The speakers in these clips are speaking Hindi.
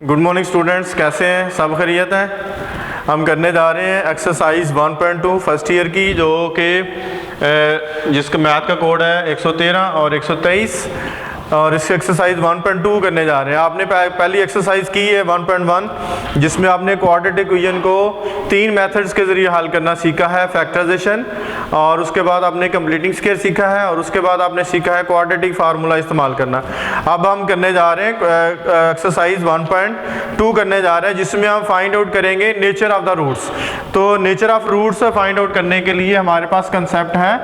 गुड मॉर्निंग स्टूडेंट्स, कैसे हैं? सब खैरियत है। हम करने जा रहे हैं एक्सरसाइज 1.2 फर्स्ट ईयर की, जो कि जिसका मैथ का कोड है 113 और 123, और इससे एक्सरसाइज 1.2 करने जा रहे हैं। आपने पहली एक्सरसाइज की है 1.1, जिसमें आपने क्वाड्रेटिक इक्वेशन को 3 मेथड्स के ज़रिए हल करना सीखा है, फैक्टराइजेशन, और उसके बाद आपने कंप्लीटिंग स्क्वायर सीखा है, और उसके बाद आपने सीखा है क्वाड्रेटिक फार्मूला इस्तेमाल करना। अब हम करने जा रहे हैं एक्सरसाइज 1.2 करने जा रहे हैं, जिसमें हम फाइंड आउट करेंगे नेचर ऑफ द रूट्स। तो nature of roots find out करने के लिए हमारे पास कंसेप्ट है,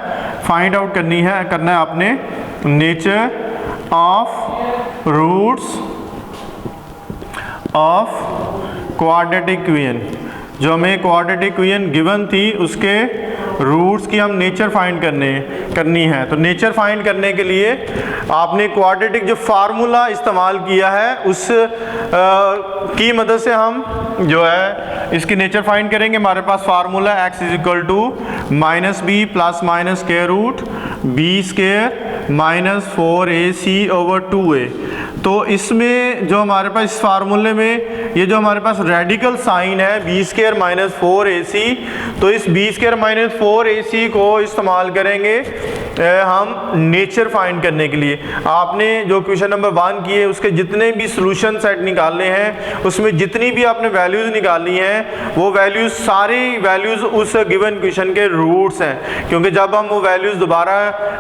फाइंड आउट करना है आपने nature of roots of quadratic equation. जो हमें क्वाड्रेटिक इक्वेशन गिवन थी, उसके रूट्स की हम नेचर फाइंड करनी है। तो नेचर फाइंड करने के लिए आपने क्वाड्रेटिक जो फार्मूला इस्तेमाल किया है, उस की मदद से हम जो है इसकी नेचर फाइंड करेंगे। हमारे पास formula x is equal to -b plus minus square root b square minus 4ac over 2a। तो इसमें जो हमारे पास इस फार्मूले में ये जो हमारे पास रेडिकल साइन है b स्क्वायर माइनस 4ac, तो इस b स्क्वायर माइनस 4ac को इस्तेमाल करेंगे हम नेचर फाइंड करने के लिए। आपने जो क्वेश्चन नंबर 1 किए, उसके जितने भी सॉल्यूशन सेट निकालने हैं, उसमें जितनी भी आपने वैल्यूज़ निकालनी हैं, वो वैल्यूज़ सारी वैल्यूज़ उस गिवन क्वेश्चन के रूट्स हैं। क्योंकि जब हम वो वैल्यूज़ दोबारा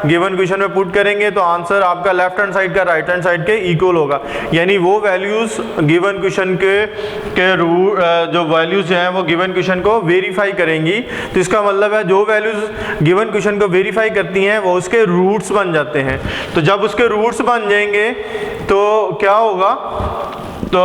गिवन क्वेश्चन में पुट करेंगे तो आंसर आपका लेफ्ट हैंड साइड का राइट हैंड साइड के इक्वल होगा। यानी वो वैल्यूज़ गिवन क्वेश्चन के रूट जो वैल्यूज़ हैं वो गिवन क्वेश्चन को वेरीफाई करेंगी। तो इसका मतलब है जो वैल्यूज़ गिवन क्वेश्चन को वेरीफाई करती हैं वो उसके रूट्स बन जाते हैं। तो जब उसके रूट्स बन जाएंगे तो क्या होगा, तो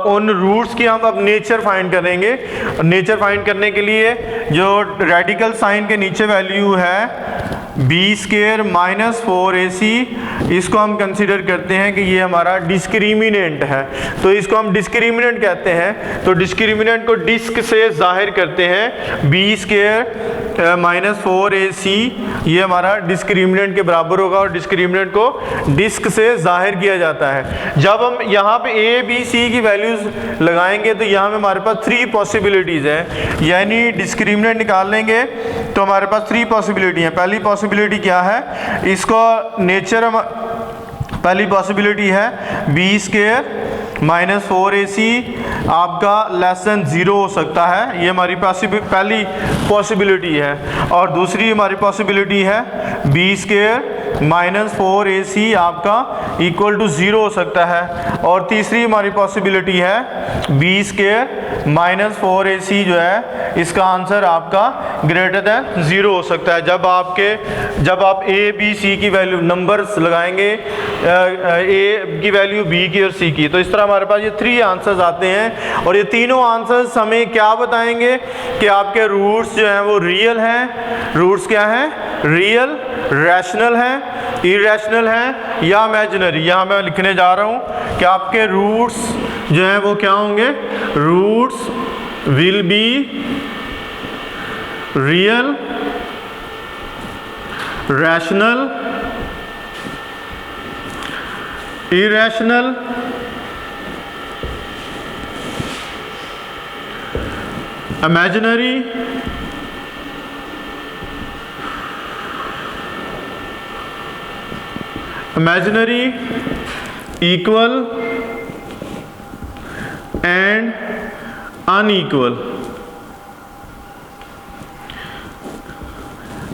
उन रूट्स की हम अब नेचर फाइंड करेंगे। नेचर फाइंड करने के लिए जो रेडिकल साइन के नीचे वैल्यू है b स्क्वायर माइनस 4ac, इसको हम कंसीडर करते हैं कि ये हमारा डिस्क्रिमिनेंट है। तो इसको हम डिस्क्रिमिनेंट कहते हैं। तो डिस्क्रिमिनेंट को डिस्क से जाहिर करते हैं, b स्क्वायर माइनस 4ac ये हमारा डिस्क्रिमिनेंट के बराबर होगा, और डिस्क्रिमिनेंट को डिस्क से जाहिर किया जाता है। जब हम यहाँ पे a b c की वैल्यूज लगाएंगे तो यहाँ में हमारे पास 3 पॉसिबिलिटीज़ हैं। यानी डिस्क्रिमिनेंट निकाल लेंगे तो हमारे पास 3 पॉसिबिलिटी हैं। पहली पॉसिबिलिटी क्या है, इसको नेचर पहली पॉसिबिलिटी है b स्क्वायर माइनस 4ac आपका लेस देन 0 हो सकता है, ये हमारी पहली पॉसिबिलिटी है। और दूसरी हमारी पॉसिबिलिटी है b स्क्वायर माइनस 4ac आपका इक्वल टू 0 हो सकता है। और तीसरी हमारी पॉसिबिलिटी है b स्क्वायर माइनस 4ac जो है इसका आंसर आपका ग्रेटर देन 0 हो सकता है। जब आप a b c की वैल्यू नंबर्स लगाएंगे, a की वैल्यू b की और c की, तो इस तरह हमारे पास ये 3 आंसर्स आते हैं। और ये तीनों आंसर्स हमें क्या बताएंगे कि आपके रूट्स जो हैं वो रियल हैं। रूट्स क्या हैं? रियल, रैशनल हैं, इरेशनल हैं या इमेजिनरी। यहाँ मैं लिखने जा रहा हूँ कि आपके रूट्स जो हैं वो क्या होंगे। Roots will be real, rational, irrational, imaginary, equal and unequal.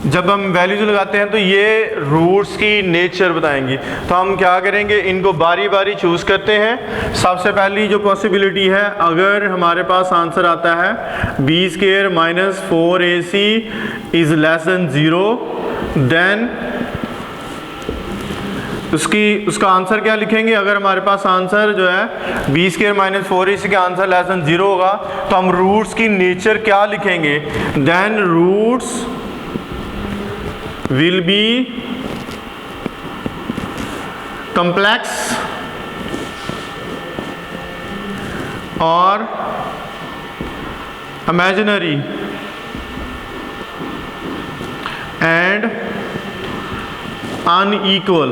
जब हम वैल्यूज लगाते हैं तो ये रूट्स की नेचर बताएंगी। तो हम क्या करेंगे, इनको बारी बारी चूज करते हैं। सबसे पहली जो पॉसिबिलिटी है, अगर हमारे पास आंसर आता है b square minus 4ac is less than 0, then उसका आंसर क्या लिखेंगे। अगर हमारे पास आंसर जो है b स्क्वायर माइनस 4ac का आंसर लेस देन 0 होगा, तो हम रूट्स की नेचर क्या लिखेंगे। Then roots will be complex or imaginary and unequal।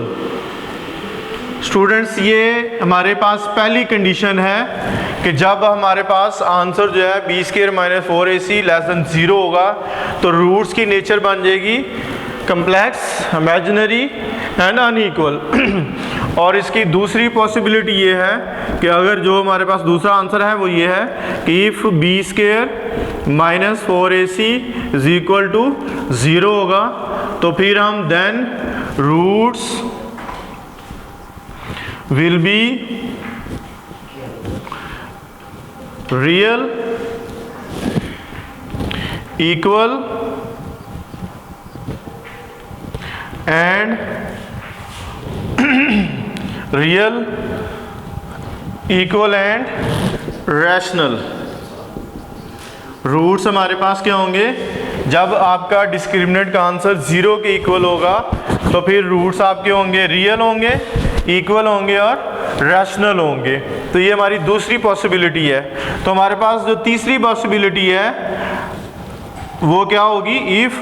Students, ये हमारे पास पहली कंडीशन है कि जब हमारे पास आंसर जो है B square minus 4ac less than 0 होगा तो रूट्स की नेचर बन जाएगी कम्प्लेक्स, इमेजिनरी एंड अनइक्वल। और इसकी दूसरी पॉसिबिलिटी ये है कि अगर जो हमारे पास दूसरा आंसर है वो ये है कि if B square minus 4ac is equal to 0 होगा तो फिर हम then roots will be real, equal and real, equal and rational. Roots हमारे पास क्या होंगे, जब आपका डिस्क्रिमिनेंट का आंसर 0 के इक्वल होगा तो फिर रूट्स आपके होंगे रियल होंगे, इक्वल होंगे और रैशनल होंगे। तो ये हमारी दूसरी पॉसिबिलिटी है। तो हमारे पास जो तीसरी पॉसिबिलिटी है वो क्या होगी, if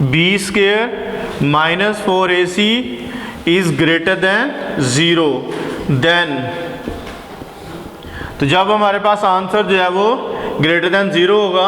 B square minus 4ac is greater than 0 then. तो जब हमारे पास आंसर जो है वो ग्रेटर देन 0 होगा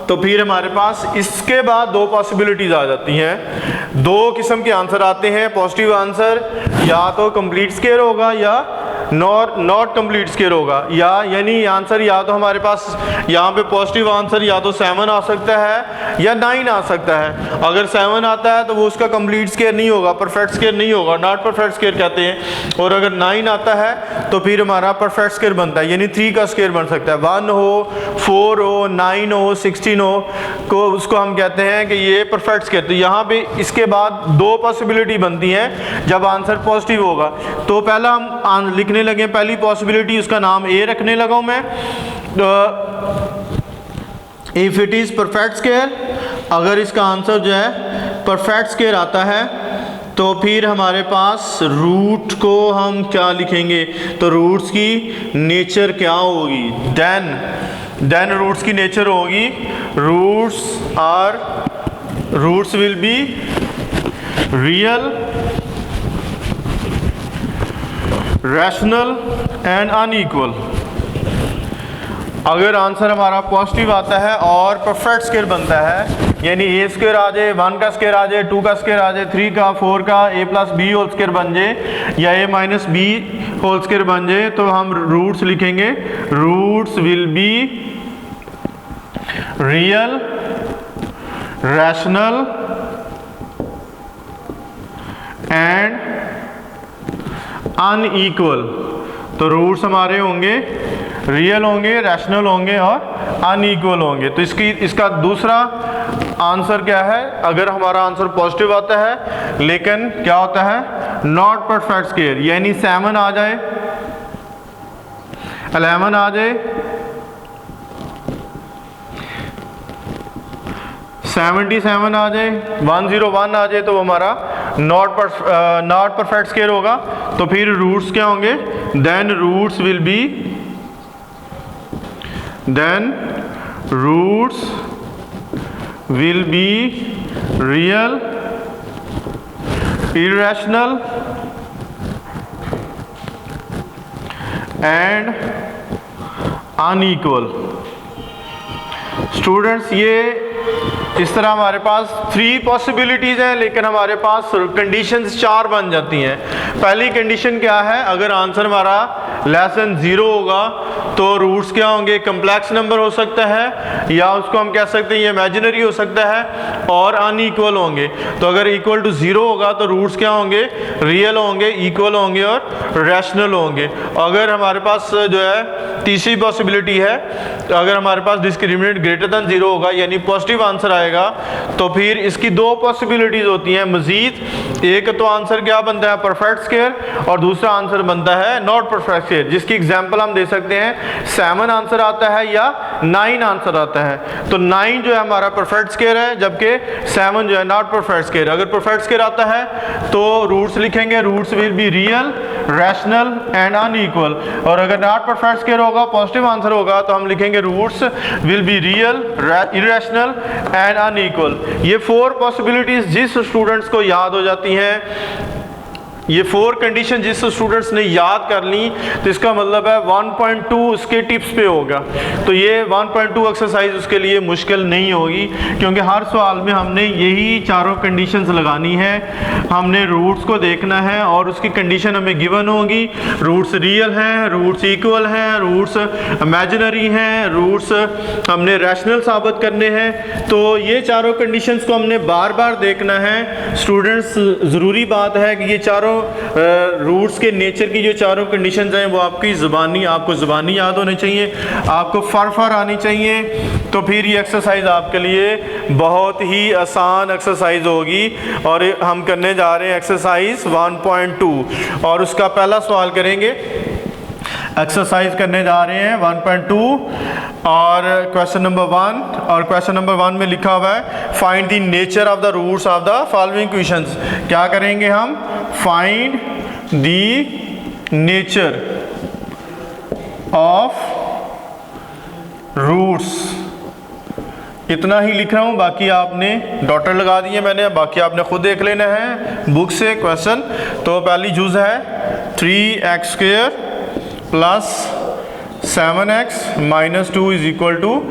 तो फिर हमारे पास इसके बाद दो पॉसिबिलिटीज आ जाती हैं। दो किस्म के आंसर आते हैं, पॉजिटिव आंसर या तो कंप्लीट स्क्वायर होगा या नॉट कंप्लीट स्क्वायर होगा, यानी आंसर या तो हमारे पास यहाँ पे पॉजिटिव आंसर या तो 7 आ सकता है या 9 आ सकता है। अगर 7 आता है तो वो उसका कंप्लीट स्क्वायर नहीं होगा, परफेक्ट स्क्वायर नहीं होगा, नॉट परफेक्ट स्क्वायर कहते हैं। और अगर 9 आता है तो फिर हमारा परफेक्ट स्क्वायर बनता है, यानी 3 का स्क्वायर बन सकता है। 1 हो, 4 हो, 9 हो, 16 हो को उसको हम कहते हैं कि ये परफेक्ट स्क्वायर। तो यहाँ पे इसके बाद दो पॉसिबिलिटी बनती हैं जब आंसर पॉजिटिव होगा। तो पहला हम लिखने लगे, पहली पॉसिबिलिटी उसका नाम ए रखने लगा हूं मैं। If it is perfect square, अगर इसका आंसर जो है परफेक्ट स्क्वायर आता है तो फिर हमारे पास रूट को हम क्या लिखेंगे, तो रूट्स की नेचर क्या होगी, देन रूट्स की नेचर होगी roots will be real, rational and unequal. अगर आंसर हमारा पॉजिटिव आता है और परफेक्ट स्क्वायर बनता है, यानी ए स्क्वायर आ जाए, 1 का स्क्वायर आ जाए, 2 का स्क्वायर आ जाए, 3 का, 4 का, a plus B whole square बन जाए या a minus B whole square बन जाए, तो हम रूट्स लिखेंगे roots will be real, rational and unequal. तो रूट्स हमारे होंगे रियल होंगे, रैशनल होंगे और अनइक्वल होंगे। तो इसका दूसरा आंसर क्या है, अगर हमारा आंसर पॉजिटिव आता है लेकिन क्या होता है नॉट परफेक्ट स्क्वायर, यानी 7 आ जाए, 11 आ जाए, 77 आ जाए, 101 आ जाए, तो हमारा नॉट परफेक्ट स्क्वायर होगा। तो फिर रूट्स क्या होंगे, then roots will be real, irrational and unequal. Students, ये इस तरह हमारे पास 3 पॉसिबिलिटीज हैं, लेकिन हमारे पास कंडीशंस 4 बन जाती हैं। पहली कंडीशन क्या है, अगर आंसर हमारा लेस देन 0 होगा तो रूट्स क्या होंगे, कम्प्लेक्स नंबर हो सकता है या उसको हम कह सकते हैं ये इमेजिनरी हो सकता है और अनइक्वल होंगे। तो अगर इक्वल टू 0 होगा तो रूट्स क्या होंगे, रियल होंगे, इक्वल होंगे और रैशनल होंगे। अगर हमारे पास जो है तीसरी पॉसिबिलिटी है, तो अगर हमारे पास डिस्क्रिमिनेंट ग्रेटर देन 0 होगा यानी पॉजिटिव आंसर आएगा, तो फिर इसकी 2 पॉसिबिलिटीज होती हैं मजीद। एक तो आंसर क्या बनता है परफेक्ट स्क्वायर और दूसरा आंसर बनता है नॉट परफेक्ट स्क्वायर, जिसकी एग्जांपल हम दे सकते हैं 7 आंसर आता है या 9 आंसर आता है। तो 9 जो है हमारा परफेक्ट स्क्वायर है, जबकि 7 जो है नॉट परफेक्ट स्क्वायर। अगर परफेक्ट स्क्वायर आता है तो रूट्स लिखेंगे roots will be real, rational and unequal. और अगर नॉट परफेक्ट स्क्वायर होगा, पॉजिटिव आंसर होगा, तो हम लिखेंगे roots will be real, irrational and unequal. ये 4 पॉसिबिलिटीज जिस स्टूडेंट्स को याद हो जाती हैं ये 4 कंडीशन जिस स्टूडेंट्स ने याद कर ली तो इसका मतलब है 1.2 उसके टिप्स पे होगा। तो ये 1.2 एक्सरसाइज उसके लिए मुश्किल नहीं होगी, क्योंकि हर सवाल में हमने यही चारों कंडीशंस लगानी है। हमने रूट्स को देखना है और उसकी कंडीशन हमें गिवन होगी, रूट्स रियल हैं, रूट्स इक्वल हैं, रूट्स इमेजिनरी हैं, रूट्स हमने रैशनल साबित करने हैं। तो ये चारों कंडीशंस को हमने बार बार देखना है। स्टूडेंट्स, ज़रूरी बात है कि ये चारों रूट्स के नेचर की जो चारों कंडीशंस हैं वो आपकी आपको ज़बानी याद होनी चाहिए, आपको फर आनी चाहिए। तो फिर ये एक्सरसाइज आपके लिए बहुत ही आसान एक्सरसाइज होगी। और हम करने जा रहे हैं एक्सरसाइज 1.2 और उसका पहला सवाल करेंगे। एक्सरसाइज करने जा रहे हैं 1.2 और क्वेश्चन नंबर 1। और क्वेश्चन नंबर 1 में लिखा हुआ है find the nature of the roots of the following equations. क्या करेंगे हम? Find the nature of roots. इतना ही लिख रहा हूँ, बाकी आपने डॉटर लगा दिए मैंने, बाकी आपने खुद देख लेना है बुक से क्वेश्चन। तो पहली जूज है 3x² plus 7x minus 2 is equal to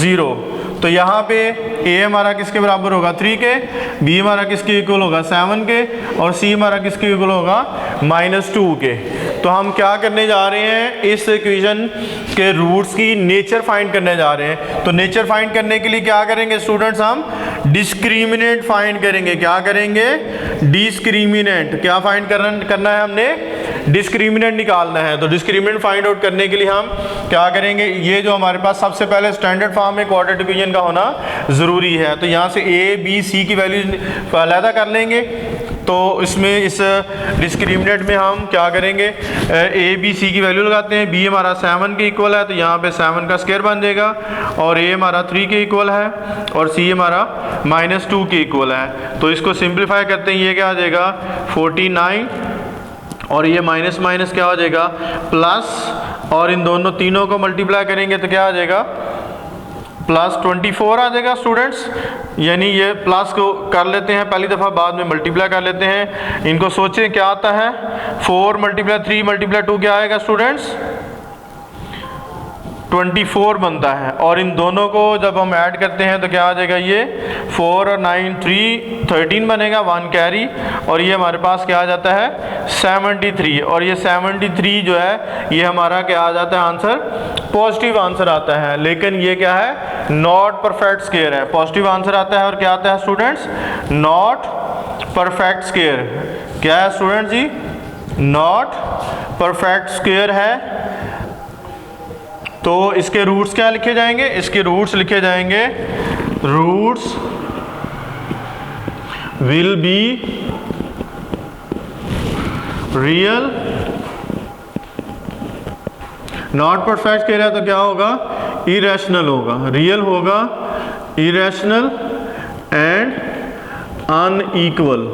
0। तो यहाँ पे a हमारा किसके बराबर होगा? 3 के, b हमारा किसके इक्वल होगा? 7 के, और c हमारा किसके इक्वल होगा? -2 के। तो हम क्या करने जा रहे हैं? इस इक्वेशन के रूट्स की नेचर फाइंड करने जा रहे हैं। तो नेचर फाइंड करने के लिए क्या करेंगे स्टूडेंट्स? हम डिस्क्रिमिनेंट फाइंड करेंगे। क्या करेंगे? डिस्क्रिमिनेंट। क्या फाइंड करना है हमने? डिस्क्रिमिनेंट निकालना है। तो डिस्क्रिमिनेंट फाइंड आउट करने के लिए हम क्या करेंगे? ये जो हमारे पास सबसे पहले स्टैंडर्ड फॉर्म में क्वाड्रेटिक इक्वेशन का होना ज़रूरी है। तो यहाँ से a, b, c की वैल्यू अलहदा कर लेंगे। तो इसमें इस डिस्क्रिमिनेंट में हम क्या करेंगे? a, b, c की वैल्यू लगाते हैं। b हमारा 7 के इक्वल है, तो यहाँ पे 7 का स्क्वायर बन जाएगा, और a हमारा 3 के इक्वल है, और c हमारा -2 के इक्वल है। तो इसको सिंप्लीफाई करते हैं, ये क्या आ जाएगा? 49, और ये माइनस माइनस क्या हो जाएगा? प्लस, और इन दोनों तीनों को मल्टीप्लाई करेंगे तो क्या आ जाएगा? +24 आ जाएगा स्टूडेंट्स। यानी ये प्लस को कर लेते हैं पहली दफ़ा, बाद में मल्टीप्लाई कर लेते हैं। इनको सोचें क्या आता है? 4 × 3 × 2 क्या आएगा स्टूडेंट्स? 24 बनता है। और इन दोनों को जब हम ऐड करते हैं तो क्या आ जाएगा? ये 4 और 9 13 बनेगा, 1 कैरी, और ये हमारे पास क्या आ जाता है? 73। और ये 73 जो है ये हमारा क्या आ जाता है? आंसर पॉजिटिव आंसर आता है। लेकिन ये क्या है? नॉट परफेक्ट स्क्वायर है। पॉजिटिव आंसर आता है और क्या आता है स्टूडेंट्स? Not perfect square. क्या है स्टूडेंट जी? नॉट परफेक्ट स्क्वायर है। तो इसके रूट्स क्या लिखे जाएंगे? इसके रूट्स लिखे जाएंगे, roots will be real. Not perfect कह रहा है तो क्या होगा? इरेशनल होगा। रियल होगा, इरेशनल एंड अनइक्वल।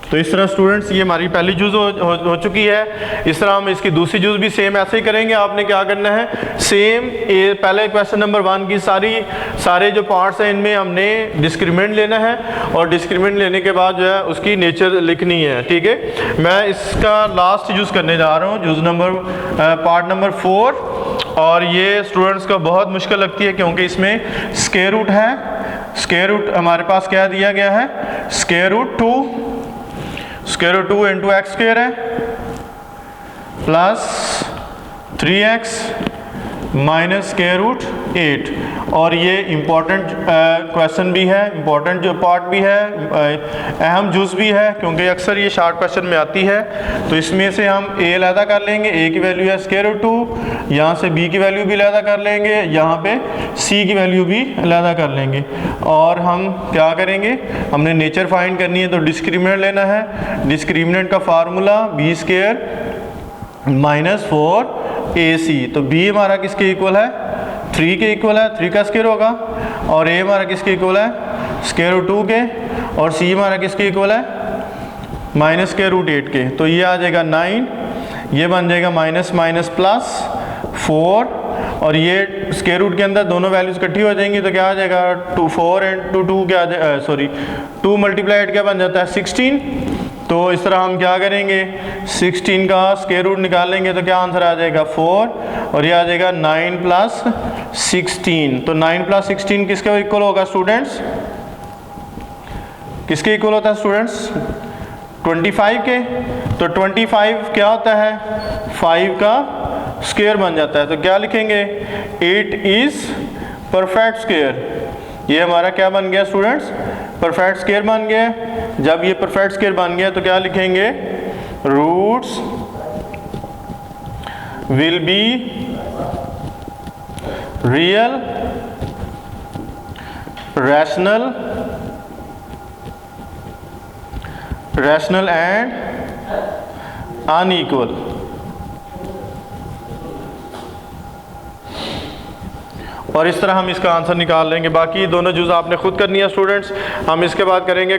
तो इस तरह स्टूडेंट्स ये हमारी पहली जूज हो चुकी है। इस तरह हम इसकी दूसरी जूज भी सेम ऐसे ही करेंगे। आपने क्या करना है? सेम पहले क्वेश्चन नंबर 1 की सारे जो पार्ट्स हैं इनमें हमने डिस्क्रिमिनेंट लेना है, और डिस्क्रिमिनेंट लेने के बाद जो है उसकी नेचर लिखनी है। ठीक है, मैं इसका लास्ट यूज़ करने जा रहा हूँ, जूज पार्ट नंबर 4। और ये स्टूडेंट्स को बहुत मुश्किल लगती है क्योंकि इसमें स्क्वायर रूट है। स्क्वायर रूट हमारे पास क्या दिया गया है? स्क्वायर रूट 2 × x² है, प्लस 3x माइनस √8। और ये इम्पॉर्टेंट क्वेश्चन भी है, इम्पॉर्टेंट जो पार्ट भी है, अहम जुज़ भी है, क्योंकि अक्सर ये शार्ट क्वेश्चन में आती है। तो इसमें से हम a अलहदा कर लेंगे, a की वैल्यू है √2, यहाँ से b की वैल्यू भी अलहदा कर लेंगे, यहाँ पे c की वैल्यू भी अलहदा कर लेंगे। और हम क्या करेंगे? हमने नेचर फाइंड करनी है, तो डिस्क्रिमिनेंट लेना है। डिस्क्रिमिनेंट का फार्मूला b² - 4ac। तो b हमारा किसके इक्वल है? 3 के इक्वल है, 3 का स्क्वायर होगा, और a हमारा किसके इक्वल है? √2 के, और c हमारा किसके इक्वल है? -√8 के। तो ये आ जाएगा 9, ये बन जाएगा माइनस माइनस प्लस 4, और ये स्क्वायर रूट के अंदर दोनों वैल्यूज इकट्ठी हो जाएंगी तो क्या आ जाएगा? 4 × 2 क्या 2 × 8 क्या बन जाता है? 16। तो इस तरह हम क्या करेंगे, 16 का स्क्वायर रूट निकालेंगे तो क्या आंसर आ जाएगा 4, और ये आ जाएगा 9 प्लस 16। तो 9 प्लस 16 किसके इक्वल होगा स्टूडेंट्स, किसके इक्वल होता है स्टूडेंट्स, 25 के। तो 25 क्या होता है, 5 का स्क्वायर बन जाता है। तो क्या लिखेंगे, 8 इज परफेक्ट स्क्वायर। ये हमारा क्या बन गया स्टूडेंट्स, परफेक्ट स्क्वायर बन गया। जब ये परफेक्ट स्क्वायर बन गया तो क्या लिखेंगे, roots will be real, rational and unequal. और इस तरह हम इसका आंसर निकाल लेंगे। बाकी दोनों जुज़ आपने खुद करनी है स्टूडेंट्स। हम इसके बाद करेंगे